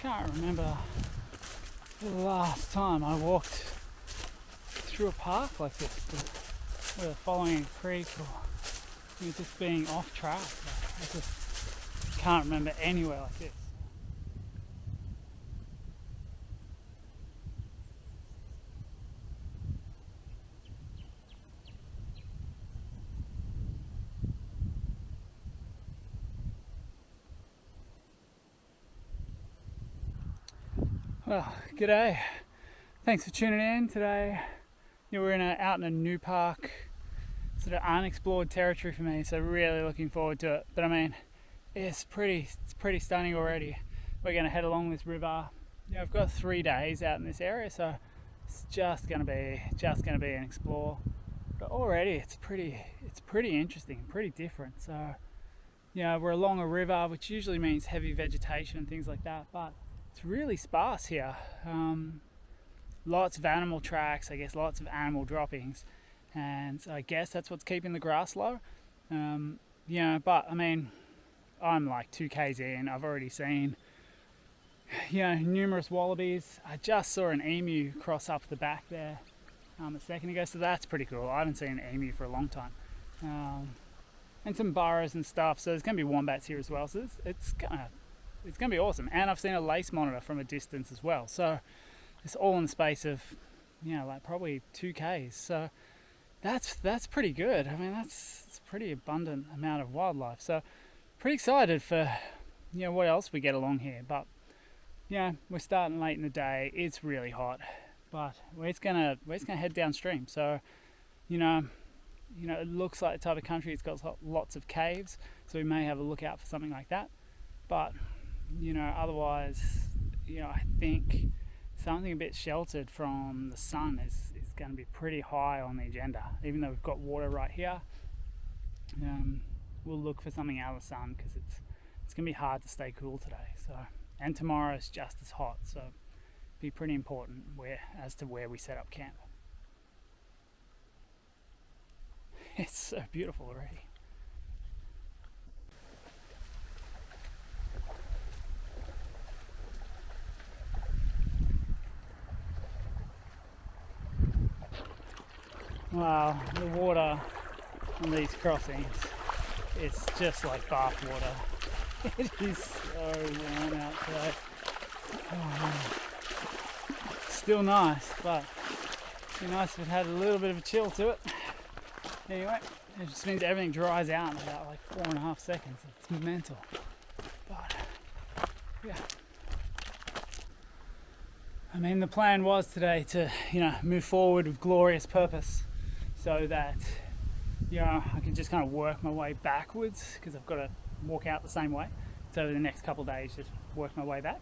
can't remember the last time I walked through a park like this, whether following a creek or just being off track. I just can't remember anywhere like this. Well, g'day. Thanks for tuning in today. We're out in a new park, sort of unexplored territory for me, so really looking forward to it. But I mean, it's pretty stunning already. We're going to head along this river. I've got 3 days out in this area, so it's just going to be an explore. But already it's pretty interesting, pretty different. So we're along a river, which usually means heavy vegetation and things like that, but it's really sparse here. Lots of animal tracks, I guess, lots of animal droppings, and I guess that's what's keeping the grass low. But I mean, I'm like 2 k's in. I've already seen numerous wallabies. I just saw an emu cross up the back there a second ago, so that's pretty cool. I haven't seen an emu for a long time. And some burrows and stuff, so there's going to be wombats here as well, so it's gonna be awesome. And I've seen a lace monitor from a distance as well, so it's all in the space of like probably 2 k's, so that's pretty good. I mean, it's a pretty abundant amount of wildlife, so pretty excited for what else we get along here. But we're starting late in the day. It's really hot, but we're just gonna head downstream. So it looks like the type of country it's got lots of caves, so we may have a look out for something like that. But otherwise, I think something a bit sheltered from the sun is going to be pretty high on the agenda. Even though we've got water right here, we'll look for something out of the sun, because it's going to be hard to stay cool today. So, and tomorrow is just as hot, so it'll be pretty important as to where we set up camp. It's so beautiful already. Wow, the water on these crossings, it's just like bath water. It is so warm out today. Still nice, but it'd be nice if it had a little bit of a chill to it. Anyway, it just means everything dries out in about like 4.5 seconds. It's mental. But yeah. I mean, the plan was today to, move forward with glorious purpose, so that, I can just kind of work my way backwards, because I've got to walk out the same way. So the next couple of days, just work my way back.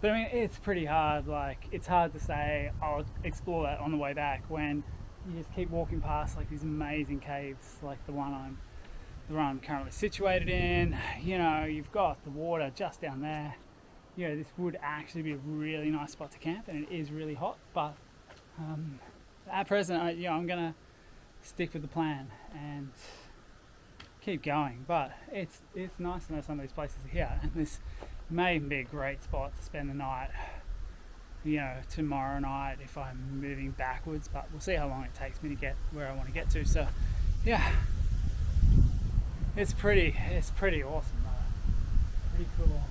But I mean, it's pretty hard. Like, it's hard to say I'll explore that on the way back when you just keep walking past like these amazing caves, like the one I'm currently situated in. You've got the water just down there. This would actually be a really nice spot to camp, and it is really hot. But at present, I'm gonna stick with the plan and keep going. But it's nice to know some of these places are here, and this may even be a great spot to spend the night. Tomorrow night if I'm moving backwards, but we'll see how long it takes me to get where I want to get to. So, it's pretty awesome. Pretty cool.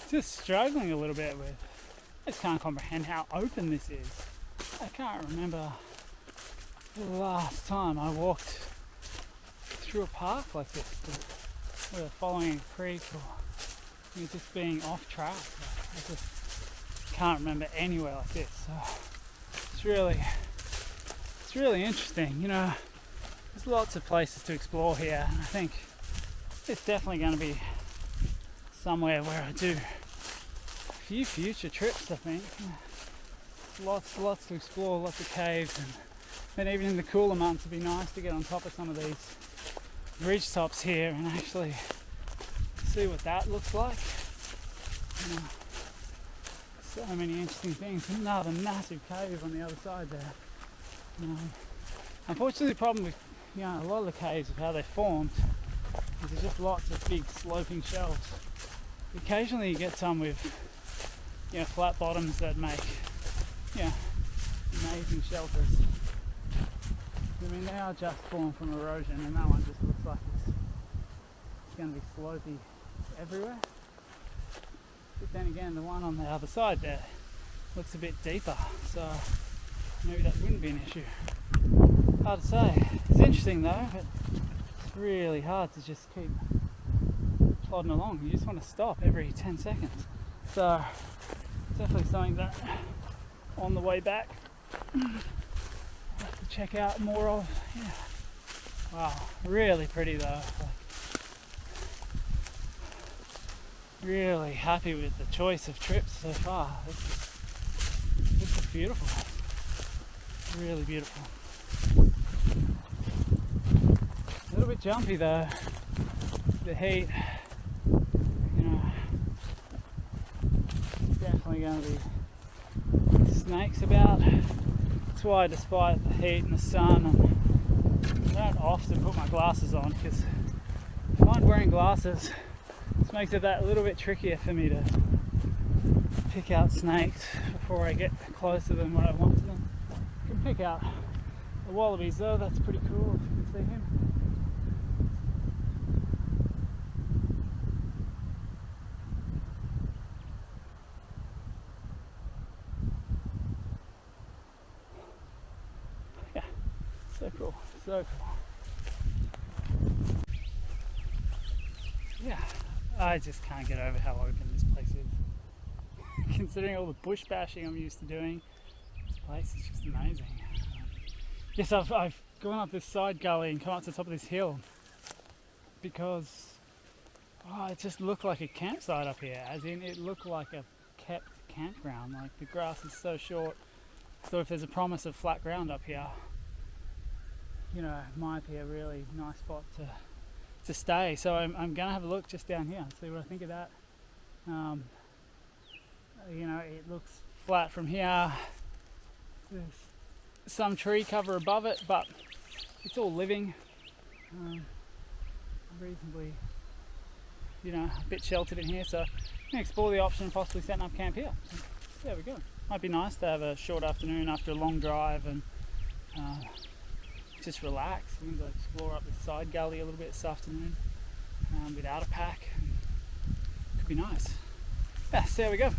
Just struggling a little bit with, I just can't comprehend how open this is. I can't remember the last time I walked through a park like this, whether following a creek or just being off track. I just can't remember anywhere like this. So it's really interesting. There's lots of places to explore here, and I think it's definitely going to be somewhere where I do a few future trips. I think lots to explore, lots of caves, and even in the cooler months it'd be nice to get on top of some of these ridge tops here and actually see what that looks like. So many interesting things. Another massive cave on the other side there. Unfortunately, the problem with a lot of the caves of how they're formed is there's just lots of big sloping shelves. Occasionally you get some with flat bottoms that make amazing shelters. I mean, they are just formed from erosion, and that one just looks like it's going to be slopey everywhere. But then again, the one on the other side there looks a bit deeper, so maybe that wouldn't be an issue. Hard to say. It's interesting though, but it's really hard to just keep plodding along. You just want to stop every 10 seconds. So definitely something that on the way back I'll have to check out more of. Yeah. Wow, really pretty though. Really happy with the choice of trips so far. This is beautiful. Really beautiful. A little bit jumpy though. The heat, definitely going to be snakes about. That's why, despite the heat and the sun, I don't often put my glasses on, because I find wearing glasses just makes it that little bit trickier for me to pick out snakes before I get closer than what I want to them. I can pick out the wallabies though, that's pretty cool if you can see him. Yeah, so cool, so cool. Yeah, I just can't get over how open this place is. Considering all the bush bashing I'm used to doing, this place is just amazing. Yes, I've gone up this side gully and come up to the top of this hill because it just looked like a campsite up here, as in it looked like a kept campground. Like, the grass is so short, so if there's a promise of flat ground up here, it might be a really nice spot to stay. So I'm gonna have a look just down here and see what I think of that. It looks flat from here. There's some tree cover above it, but it's all living, reasonably, a bit sheltered in here. So I'm gonna explore the option of possibly setting up camp here. So there we go. Might be nice to have a short afternoon after a long drive and just relax. We're going to explore up this side gully a little bit this afternoon without a pack. Could be nice. Yeah, so there we go.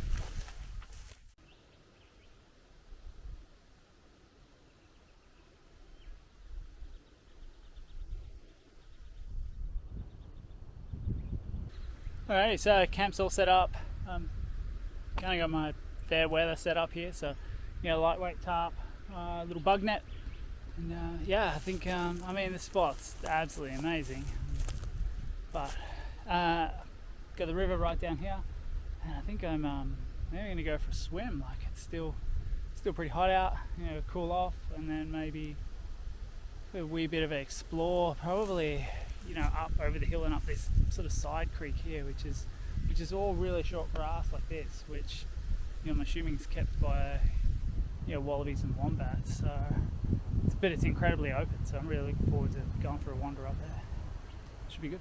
Alrighty, so camp's all set up. Kind of got my fair weather set up here, so lightweight tarp, little bug net, and I think this spot's absolutely amazing. But got the river right down here, and I think I'm maybe going to go for a swim. Like, it's still pretty hot out, cool off, and then maybe a wee bit of an explore, probably up over the hill and up this sort of side creek here, which is all really short grass like this, which I'm assuming is kept by wallabies and wombats. So but it's incredibly open, so I'm really looking forward to going for a wander up there. Should be good.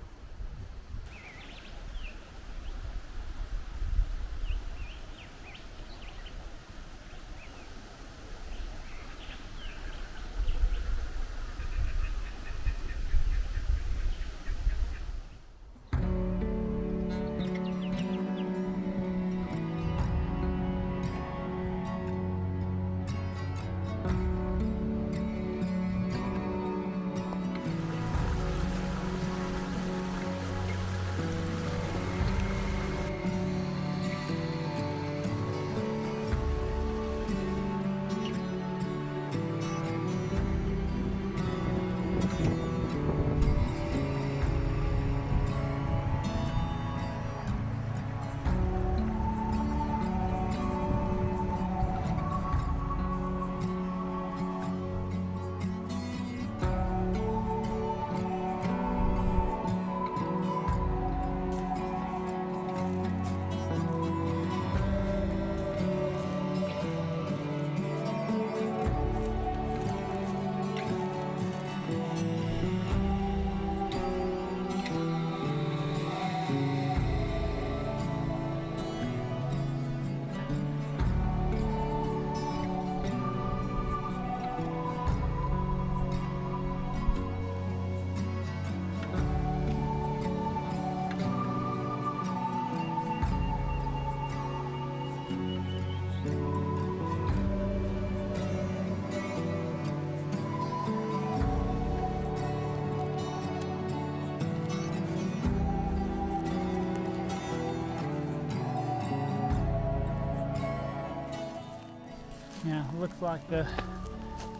Yeah, looks like the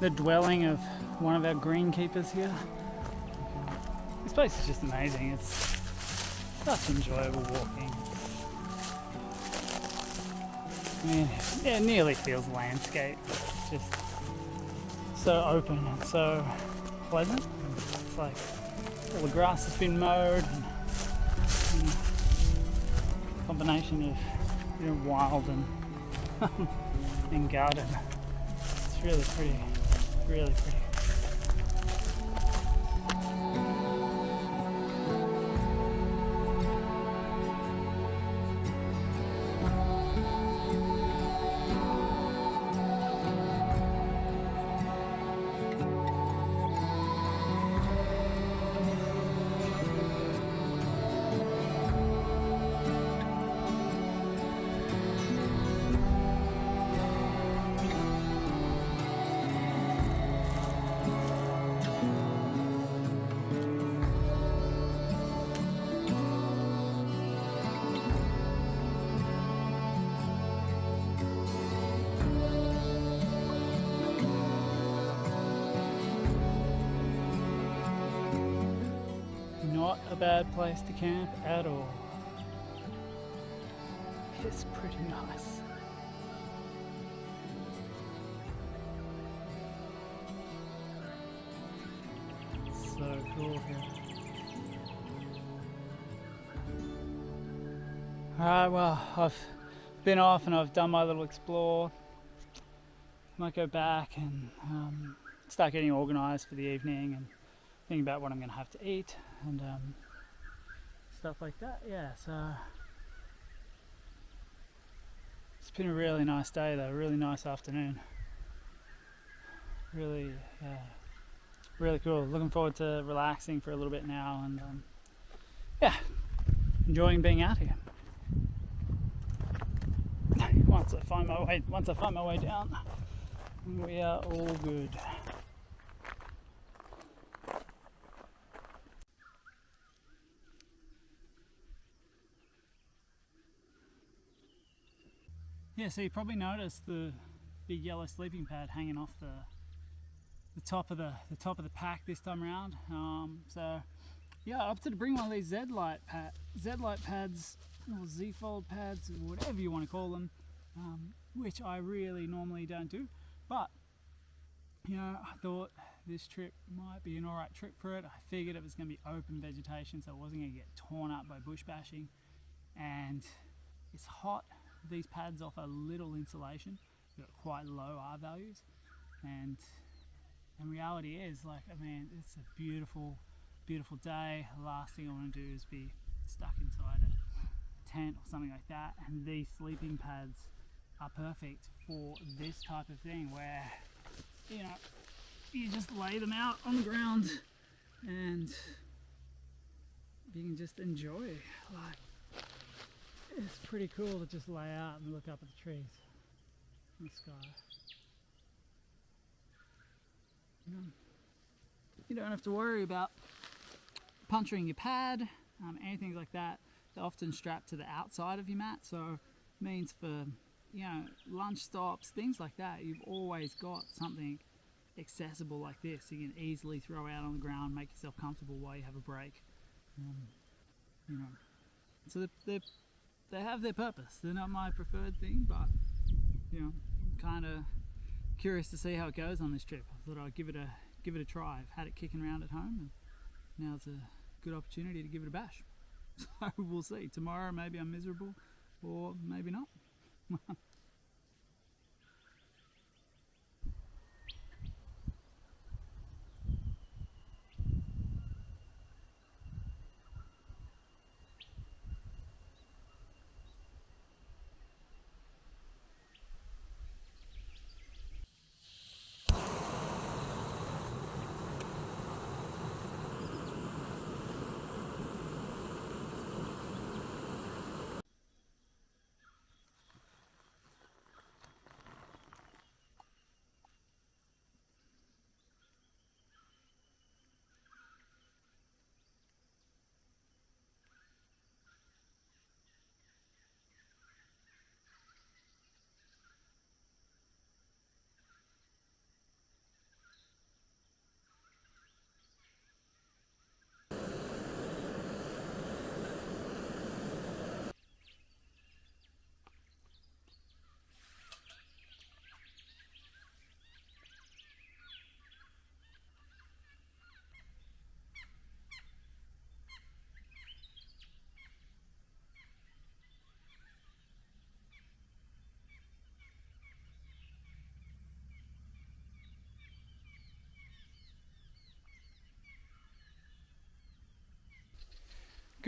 dwelling of one of our greenkeepers here. This place is just amazing. It's such enjoyable walking. I mean, it nearly feels landscape. It's just so open and so pleasant. It's like all the grass has been mowed and combination of wild and garden. It's really pretty, really pretty. Not a bad place to camp at all. It's pretty nice. So cool here. Alright, well, I've been off and I've done my little explore. Might go back and start getting organised for the evening and thinking about what I'm going to have to eat and stuff like that. Yeah, so it's been a really nice day though, really nice afternoon. Really, really cool. Looking forward to relaxing for a little bit now and yeah, enjoying being out here. Once I find my way down, we are all good. Yeah, so you probably noticed the big yellow sleeping pad hanging off the top of the pack this time around. So yeah, I opted to bring one of these Z-Light pads or Z-fold pads, or whatever you want to call them, which I really normally don't do. But you know, I thought this trip might be an alright trip for it. I figured it was going to be open vegetation, so it wasn't going to get torn up by bush bashing. And it's hot. These pads offer little insulation. They've got quite low R values, and reality is, like, I mean, it's a beautiful, beautiful day. The last thing I want to do is be stuck inside a tent or something like that. And these sleeping pads are perfect for this type of thing, where you know you just lay them out on the ground and you can just enjoy. Like, it's pretty cool to just lay out and look up at the trees and the sky. You don't have to worry about puncturing your pad, anything like that. They're often strapped to the outside of your mat, so it means for, you know, lunch stops, things like that, you've always got something accessible like this you can easily throw out on the ground, make yourself comfortable while you have a break. You know, so they have their purpose. They're not my preferred thing, but you know, I'm kind of curious to see how it goes on this trip. I thought I'd give it a try. I've had it kicking around at home, and now it's a good opportunity to give it a bash. So we'll see. Tomorrow maybe I'm miserable, or maybe not.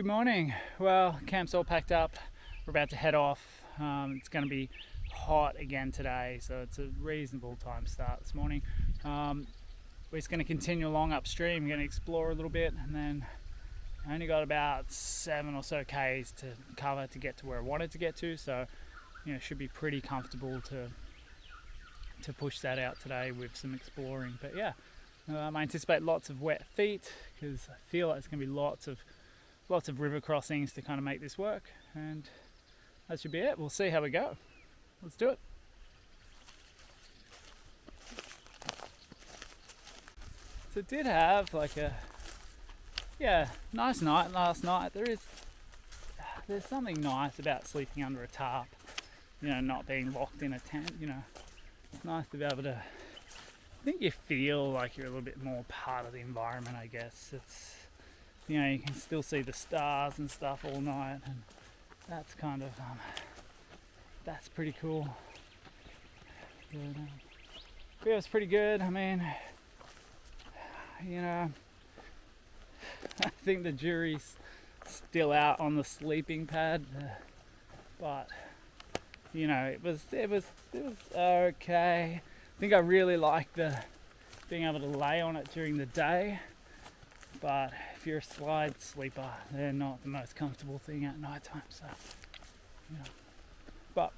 Good morning. Well, camp's all packed up. We're about to head off. It's going to be hot again today, so it's a reasonable time start this morning. We're just going to continue along upstream, going to explore a little bit, and then I only got about 7 or so k's to cover to get to where I wanted to get to, so should be pretty comfortable to push that out today with some exploring. But yeah, I anticipate lots of wet feet because I feel like there's going to be lots of river crossings to kind of make this work, and that should be it. We'll see how we go. Let's do it. So I did have like a nice night last night. There's something nice about sleeping under a tarp, not being locked in a tent. It's nice to be able to, I think you feel like you're a little bit more part of the environment, I guess. It's, you can still see the stars and stuff all night, and that's kind of, that's pretty cool. But, feels pretty good. I mean, I think the jury's still out on the sleeping pad, but it was okay. I think I really like being able to lay on it during the day, but if you're a slide sleeper, they're not the most comfortable thing at night time. So, but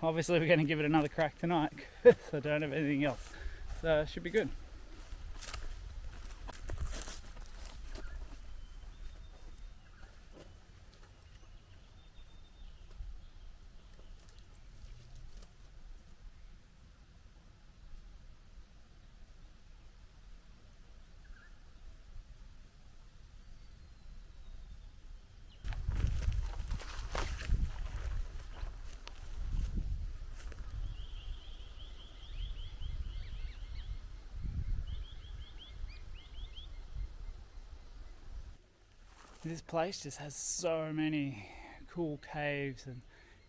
obviously we're going to give it another crack tonight because I don't have anything else, so it should be good. This place just has so many cool caves and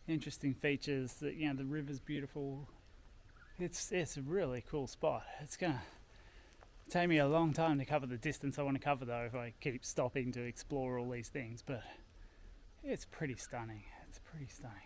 interesting features that, the river's beautiful. It's a really cool spot. It's gonna take me a long time to cover the distance I want to cover though if I keep stopping to explore all these things, but it's pretty stunning. It's pretty stunning.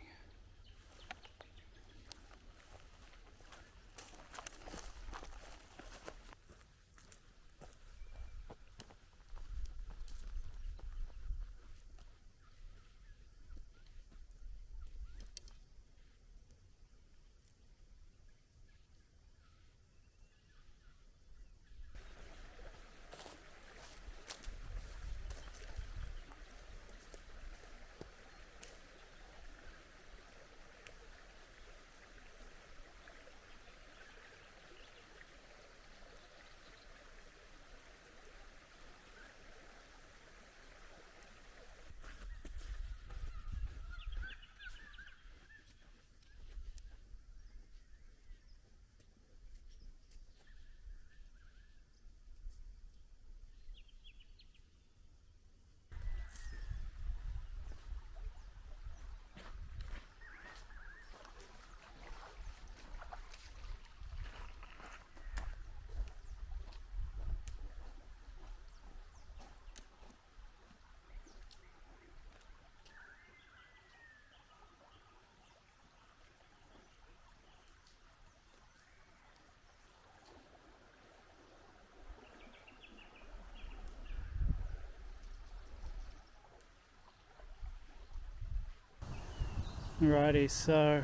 Alrighty, so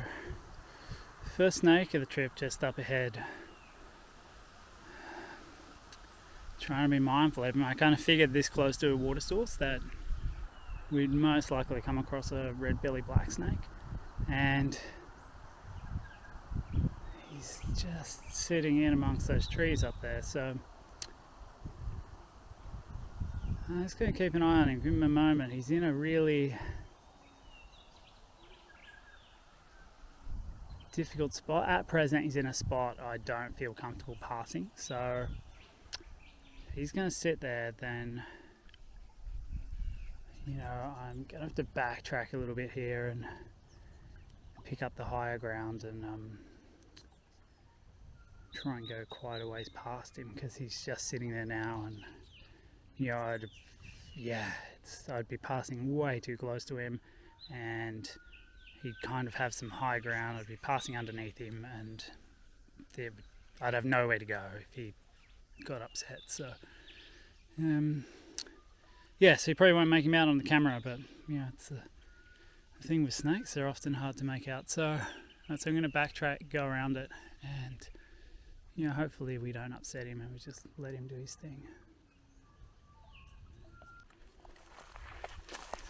first snake of the trip just up ahead. Trying to be mindful of him. I kind of figured this close to a water source that we'd most likely come across a red belly black snake, and he's just sitting in amongst those trees up there, so I'm just going to keep an eye on him, give him a moment. He's in a really difficult spot. At present he's in a spot I don't feel comfortable passing, so if he's going to sit there, then I'm going to have to backtrack a little bit here and pick up the higher ground and try and go quite a ways past him, because he's just sitting there now, and I'd yeah, I'd be passing way too close to him, and he'd kind of have some high ground. I'd be passing underneath him, and I'd have nowhere to go if he got upset. So, yeah, so you probably won't make him out on the camera, but yeah, it's the thing with snakes, they're often hard to make out. So I'm going to backtrack, go around it, and hopefully we don't upset him and we just let him do his thing.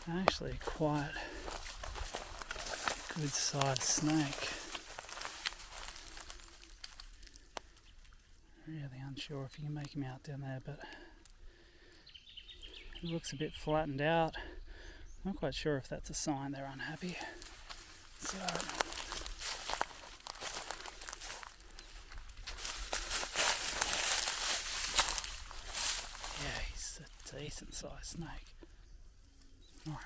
Actually quite a good sized snake. Really unsure if you can make him out down there, but it looks a bit flattened out. I'm not quite sure if that's a sign they're unhappy. So yeah, he's a decent sized snake. Alright.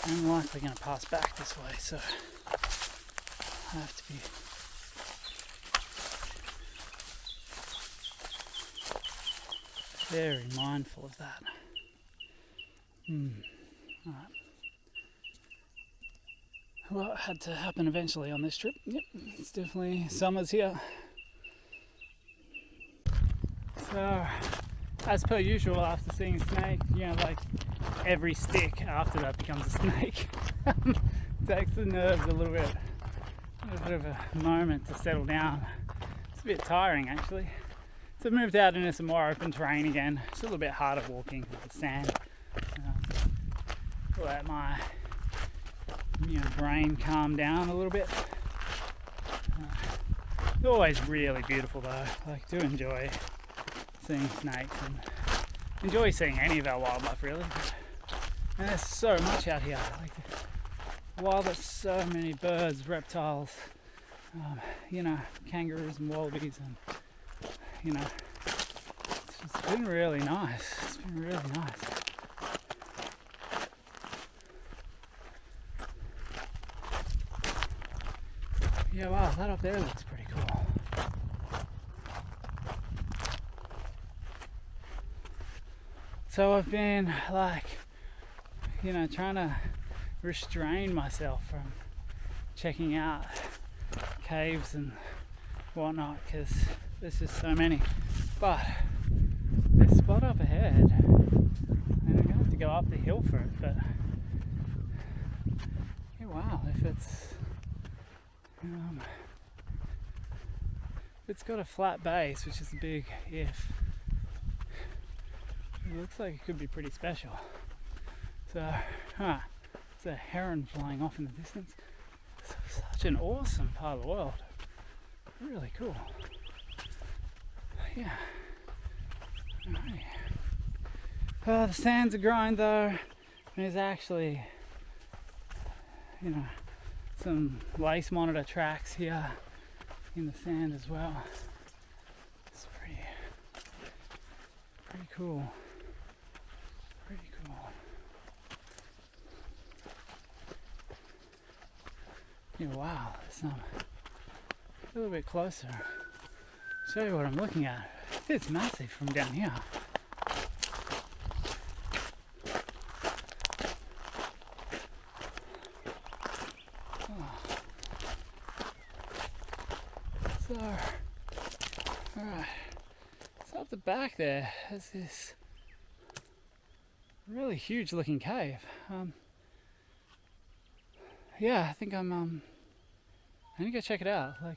I'm likely going to pass back this way, so I have to be very mindful of that. Alright. Well, it had to happen eventually on this trip. Yep, it's definitely summer's here. So, as per usual, after seeing a snake, like every stick after that becomes a snake. Takes the nerves a little bit of a moment to settle down. It's a bit tiring actually. So I moved out into some more open terrain again. It's a little bit harder walking with the sand. Let my brain calm down a little bit. It's always really beautiful though. I do enjoy seeing snakes and enjoy seeing any of our wildlife really. And there's so much out here. While there's so many birds, reptiles, kangaroos and wallabies, and it's been really nice. It's been really nice. Yeah, wow, that up there looks pretty cool. So I've been trying to restrain myself from checking out caves and whatnot because there's just so many. But this spot up ahead, and I'm gonna have to go up the hill for it, but yeah, wow, if it's got a flat base, which is a big if, it looks like it could be pretty special. So, it's a heron flying off in the distance. It's such an awesome part of the world. Really cool. Yeah. Alright. The sands are growing though. There's actually, some lace monitor tracks here in the sand as well. It's pretty cool. Pretty cool. Yeah, wow, there's a little bit closer. Show you what I'm looking at. It's massive from down here. So, alright. So up the back there, there's this really huge looking cave. Yeah, I think I'm gonna go check it out. Yeah,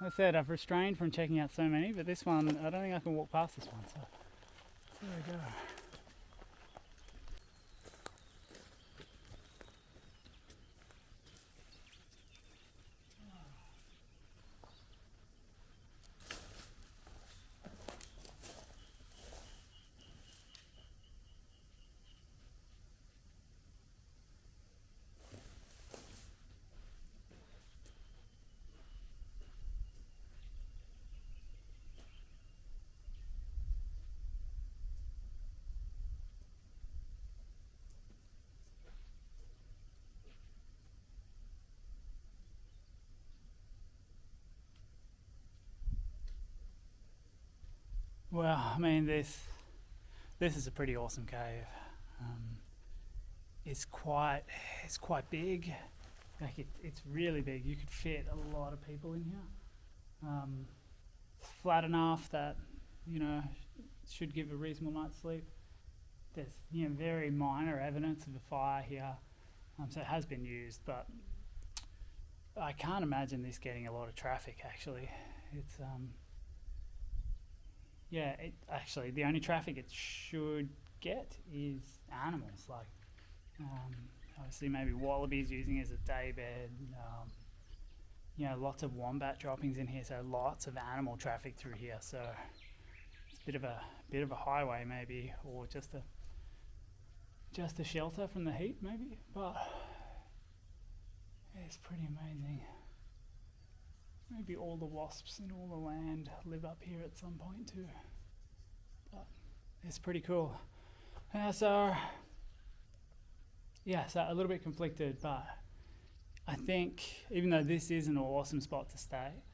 like I said, I've restrained from checking out so many, but this one, I don't think I can walk past this one, so there we go. Well, I mean, this is a pretty awesome cave. It's quite big. Like it's really big. You could fit a lot of people in here. It's flat enough that should give a reasonable night's sleep. There's very minor evidence of a fire here, so it has been used, but I can't imagine this getting a lot of traffic. Actually, it's actually the only traffic it should get is animals, like obviously maybe wallabies using it as a daybed. Lots of wombat droppings in here, so lots of animal traffic through here. So it's a bit of a highway maybe, or just a shelter from the heat maybe. But it's pretty amazing. Maybe all the wasps in all the land live up here at some point too. But it's pretty cool. So a little bit conflicted, but I think even though this is an awesome spot to stay,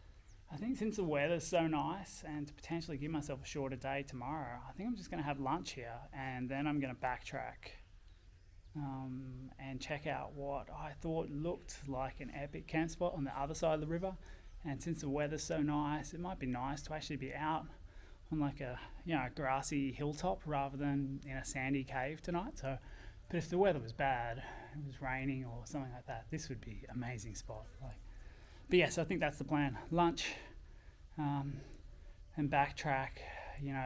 I think since the weather's so nice and to potentially give myself a shorter day tomorrow, I think I'm just going to have lunch here and then I'm going to backtrack and check out what I thought looked like an epic camp spot on the other side of the river. And since the weather's so nice, it might be nice to actually be out on like a grassy hilltop rather than in a sandy cave tonight. So, but if the weather was bad, it was raining or something like that, this would be an amazing spot. But yes, I think that's the plan. Lunch, and backtrack,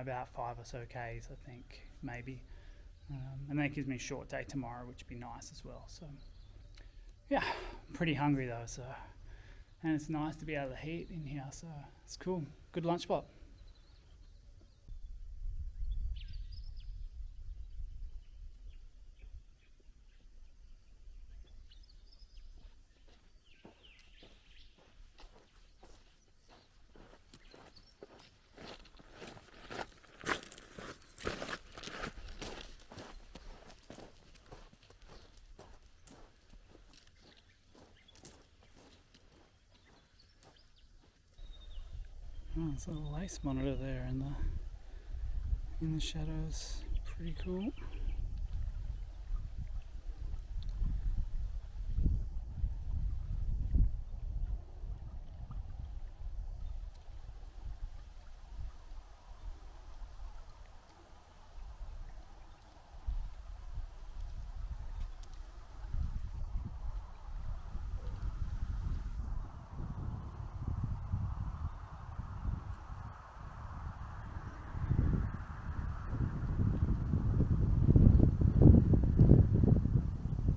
about 5 or so Ks, I think, maybe. And that gives me a short day tomorrow, which would be nice as well. So, yeah, I'm pretty hungry though, so, and it's nice to be out of the heat in here, so it's cool. Good lunch spot. Oh, there's a little lace monitor there in the shadows. Pretty cool.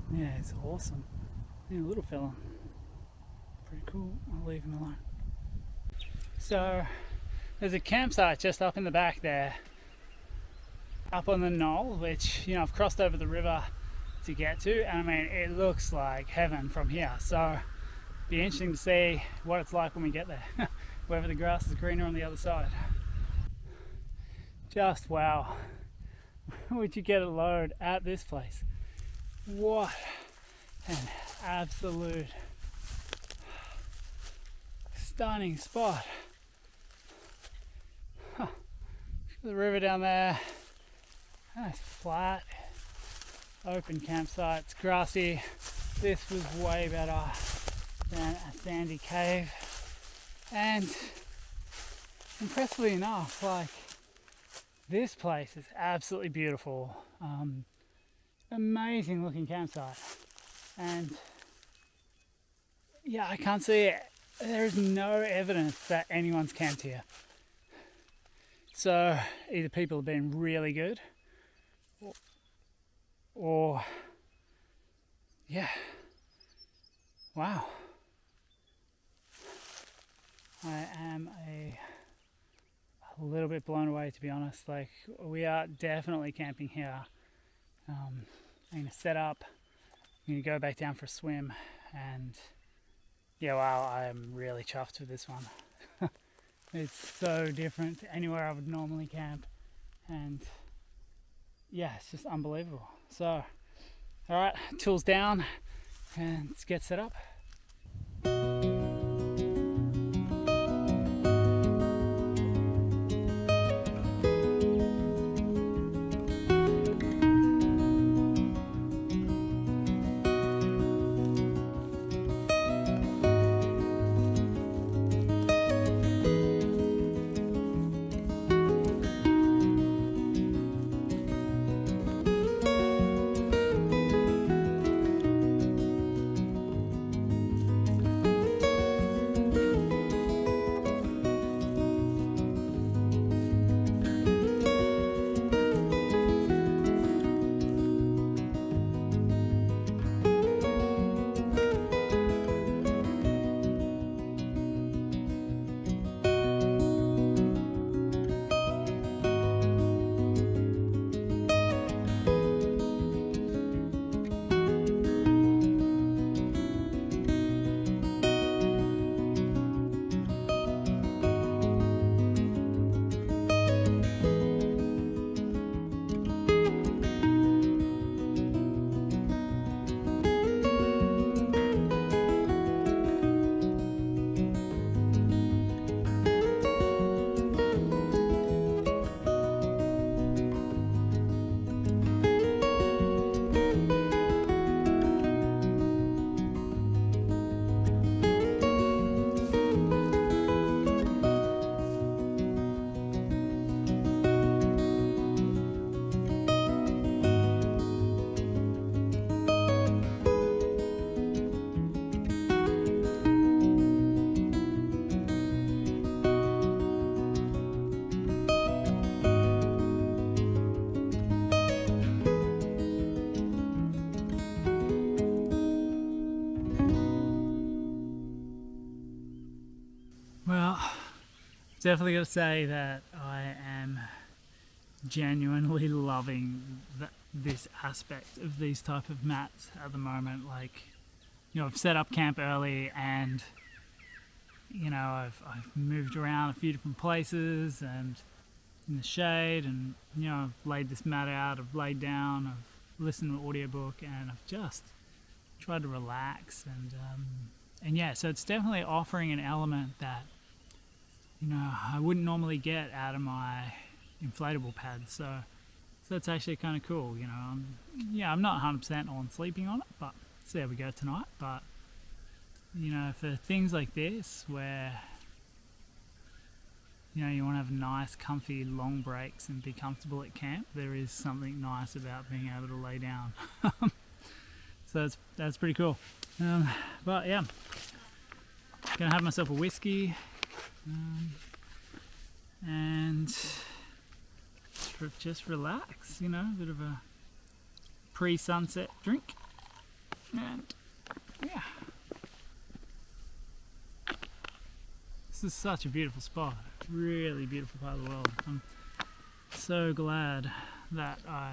Yeah, it's awesome. Yeah, little fella. Pretty cool. I'll leave him alone. So there's a campsite just up in the back there, up on the knoll, which I've crossed over the river to get to, and I mean it looks like heaven from here. So be interesting to see what it's like when we get there, whether the grass is greener on the other side. Just wow. Would you get a load at this place? What an absolute stunning spot. The river down there, nice flat, open campsite. It's grassy. This was way better than a sandy cave. And impressively enough, this place is absolutely beautiful. Amazing looking campsite, and I can't see it. There's no evidence that anyone's camped here, so either people have been really good or wow, I am a little bit blown away, to be honest. We are definitely camping here. I'm going to set up, I'm going to go back down for a swim, and wow, I am really chuffed with this one. It's so different to anywhere I would normally camp, and it's just unbelievable. So, alright, tools down, and let's get set up. definitely got to say that I am genuinely loving this aspect of these type of mats at the moment. Like, you know, I've set up camp early, and you know, I've moved around a few different places and in the shade, and you know, I've laid this mat out, I've laid down, I've listened to an audiobook, and I've just tried to relax, and yeah, so it's definitely offering an element that, you know, I wouldn't normally get out of my inflatable pads. So that's actually kind of cool. You know, yeah, I'm not 100% on sleeping on it, but so there we go tonight. But you know, for things like this where, you know, you want to have nice comfy long breaks and be comfortable at camp, there is something nice about being able to lay down. So that's pretty cool. But yeah, gonna have myself a whiskey, and just relax, you know, a bit of a pre-sunset drink, and yeah, this is such a beautiful spot, really beautiful part of the world. I'm so glad that I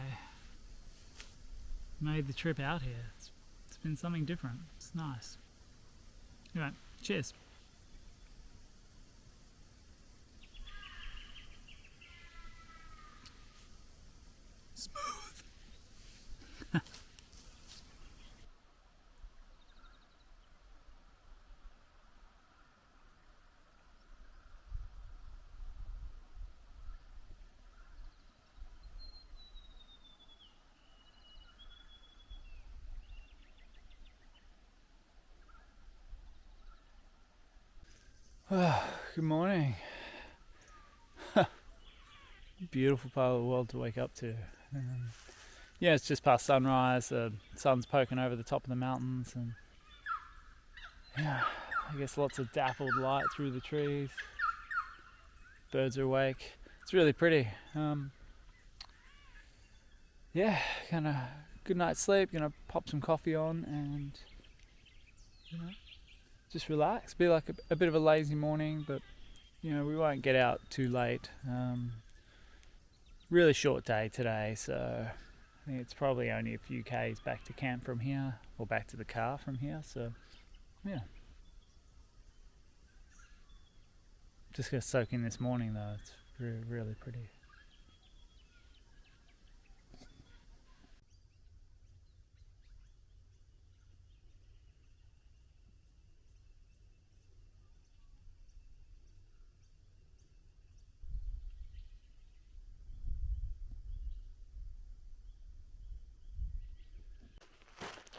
made the trip out here. It's been something different. It's nice. Anyway, cheers. Smooth. Good morning. Beautiful part of the world to wake up to. Yeah, it's just past sunrise. The sun's poking over the top of the mountains, and yeah, I guess lots of dappled light through the trees. Birds are awake. It's really pretty. Yeah, kind of good night's sleep. Gonna pop some coffee on and, you know, just relax. Be like a bit of a lazy morning, but you know, we won't get out too late. Really short day today, so I think it's probably only a few k's back to camp from here, or back to the car from here. So yeah, just gonna soak in this morning though. It's really pretty.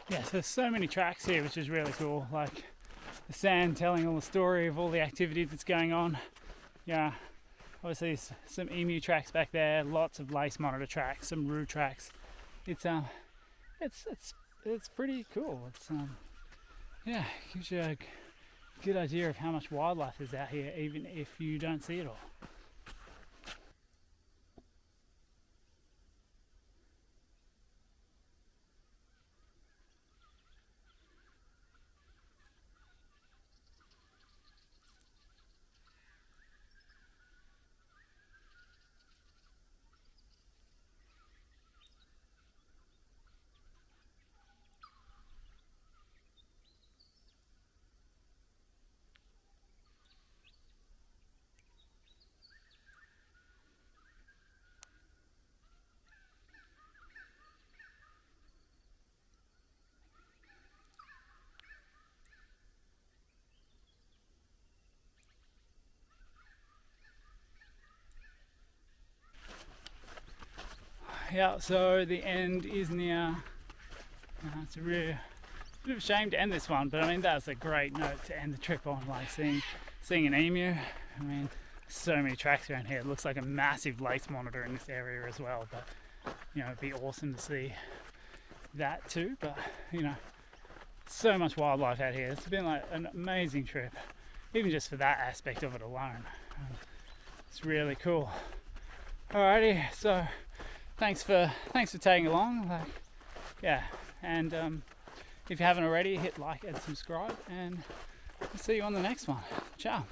Yeah, so there's so many tracks here, which is really cool. Like the sand telling all the story of all the activity that's going on. Yeah, obviously some emu tracks back there, lots of lace monitor tracks, some roo tracks. It's pretty cool. It's yeah, gives you a good idea of how much wildlife is out here, even if you don't see it all. Yeah, so the end is near. It's a real bit of a shame to end this one, but I mean, that's a great note to end the trip on, like seeing an emu. I mean, so many tracks around here. It looks like a massive lace monitor in this area as well, but you know, it'd be awesome to see that too. But you know, so much wildlife out here. It's been like an amazing trip, even just for that aspect of it alone. It's really cool. Alrighty, so thanks for tagging along. Like, yeah, and if you haven't already, hit like and subscribe, and I'll see you on the next one. Ciao.